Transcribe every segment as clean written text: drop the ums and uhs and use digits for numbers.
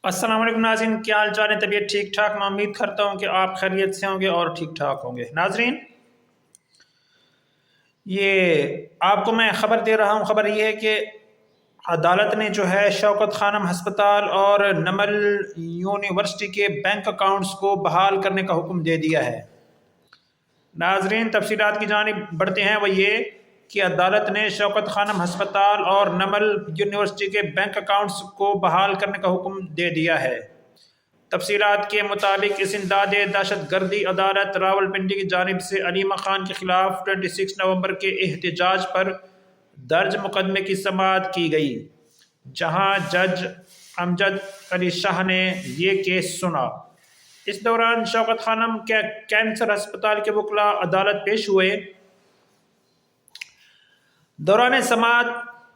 السلام علیکم ناظرین، کیا حال چال ہے؟ طبیعت ٹھیک ٹھاک؟ میں امید کرتا ہوں کہ آپ خیریت سے ہوں گے اور ٹھیک ٹھاک ہوں گے۔ ناظرین، یہ آپ کو میں خبر دے رہا ہوں۔ خبر یہ ہے کہ عدالت نے جو ہے شوکت خانم ہسپتال اور نمل یونیورسٹی کے بینک اکاؤنٹس کو بحال کرنے کا حکم دے دیا ہے۔ ناظرین، تفصیلات کی جانب بڑھتے ہیں۔ وہ یہ کہ عدالت نے شوکت خانم ہسپتال اور نمل یونیورسٹی کے بینک اکاؤنٹس کو بحال کرنے کا حکم دے دیا ہے۔ تفصیلات کے مطابق اسنداد دہشت گردی عدالت راولپنڈی کی جانب سے علیمہ خان کے خلاف 26 نومبر کے احتجاج پر درج مقدمے کی سماعت کی گئی، جہاں جج امجد علی شاہ نے یہ کیس سنا۔ اس دوران شوکت خانم کے کینسر ہسپتال کے وکلاء عدالت پیش ہوئے۔ دوران سماعت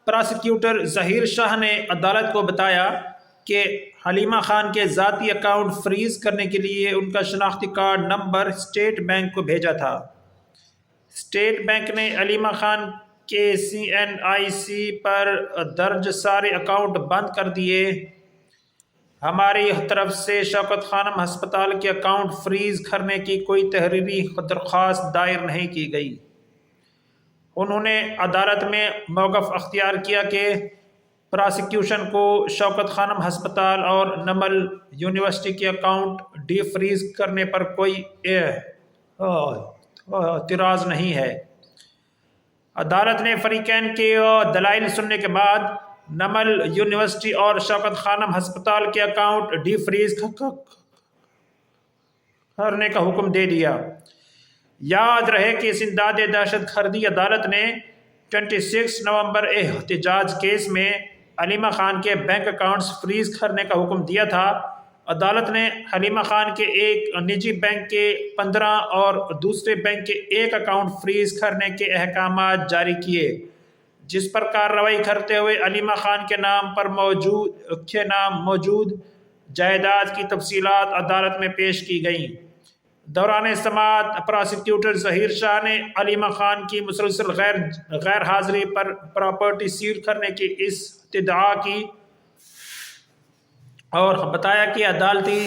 پراسیکیوٹر ظہیر شاہ نے عدالت کو بتایا کہ حلیمہ خان کے ذاتی اکاؤنٹ فریز کرنے کے لیے ان کا شناختی کارڈ نمبر اسٹیٹ بینک کو بھیجا تھا۔ اسٹیٹ بینک نے حلیمہ خان کے CNIC پر درج سارے اکاؤنٹ بند کر دیے۔ ہماری طرف سے شوکت خانم ہسپتال کے اکاؤنٹ فریز کرنے کی کوئی تحریری درخواست دائر نہیں کی گئی۔ انہوں نے عدالت میں موقف اختیار کیا کہ پراسیکیوشن کو شوکت خانم ہسپتال اور نمل یونیورسٹی کے اکاؤنٹ ڈی فریز کرنے پر کوئی اعتراض نہیں ہے۔ عدالت نے فریقین کے دلائل سننے کے بعد نمل یونیورسٹی اور شوکت خانم ہسپتال کے اکاؤنٹ ڈی فریز کرنے کا حکم دے دیا۔ یاد رہے کہ اسنداد دہشت گردی عدالت نے 26 نومبر احتجاج کیس میں حلیمہ خان کے بینک اکاؤنٹس فریز کرنے کا حکم دیا تھا۔ عدالت نے حلیمہ خان کے ایک نجی بینک کے 15 اور دوسرے بینک کے 1 اکاؤنٹ فریز کرنے کے احکامات جاری کیے، جس پر کارروائی کرتے ہوئے حلیمہ خان کے نام موجود جائیداد کی تفصیلات عدالت میں پیش کی گئیں۔ دوران سماعت پراسیکیوٹر ظہیر شاہ نے حلیمہ خان کی مسلسل غیر حاضری پر پراپرٹی سیل کرنے کی استدعا کی اور بتایا کہ عدالتی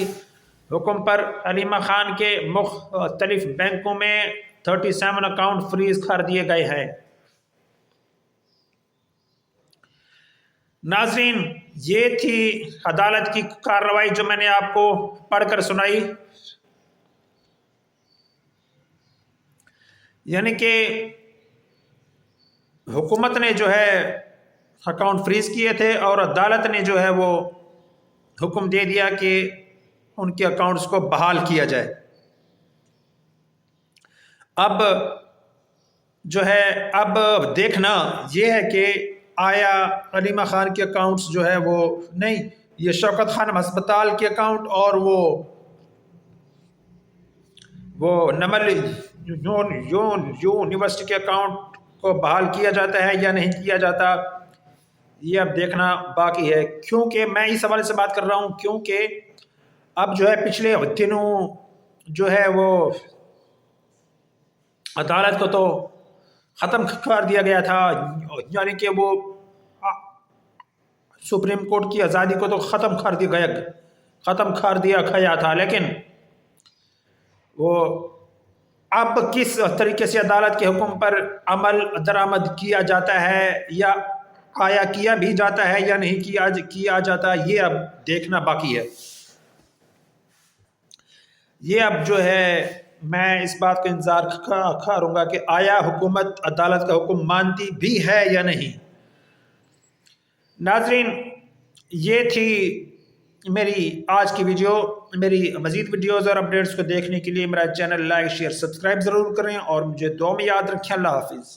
حکم پر حلیمہ خان کے مختلف بینکوں میں 37 اکاؤنٹ فریز کر دیے گئے ہیں۔ ناظرین، یہ تھی عدالت کی کارروائی جو میں نے آپ کو پڑھ کر سنائی۔ یعنی کہ حکومت نے جو ہے اکاؤنٹ فریز کیے تھے اور عدالت نے جو ہے وہ حکم دے دیا کہ ان کے اکاؤنٹس کو بحال کیا جائے۔ اب جو ہے اب دیکھنا یہ ہے کہ آیا حلیمہ خان کے اکاؤنٹس جو ہے وہ نہیں، یہ شوکت خانم ہسپتال کے اکاؤنٹ اور وہ نمل یونیورسٹی کے اکاؤنٹ کو بحال کیا جاتا ہے یا نہیں کیا جاتا، یہ اب دیکھنا باقی ہے۔ کیونکہ میں اس حوالے سے بات کر رہا ہوں کیونکہ اب جو ہے پچھلے دنوں جو ہے وہ عدالت کو تو ختم کر دیا گیا تھا، یعنی کہ وہ سپریم کورٹ کی آزادی کو تو ختم کر دیا گیا تھا، لیکن وہ اب کس طریقے سے عدالت کے حکم پر عمل درآمد کیا جاتا ہے یا آیا کیا بھی جاتا ہے یا نہیں کیا جاتا، یہ اب دیکھنا باقی ہے۔ یہ اب جو ہے میں اس بات کا انتظار کروں گا کہ آیا حکومت عدالت کا حکم مانتی بھی ہے یا نہیں۔ ناظرین، یہ تھی میری آج کی ویڈیو۔ میری مزید ویڈیوز اور اپڈیٹس کو دیکھنے کے لیے میرا چینل لائک شیئر سبسکرائب ضرور کریں اور مجھے دعا میں یاد رکھیں۔ اللہ حافظ۔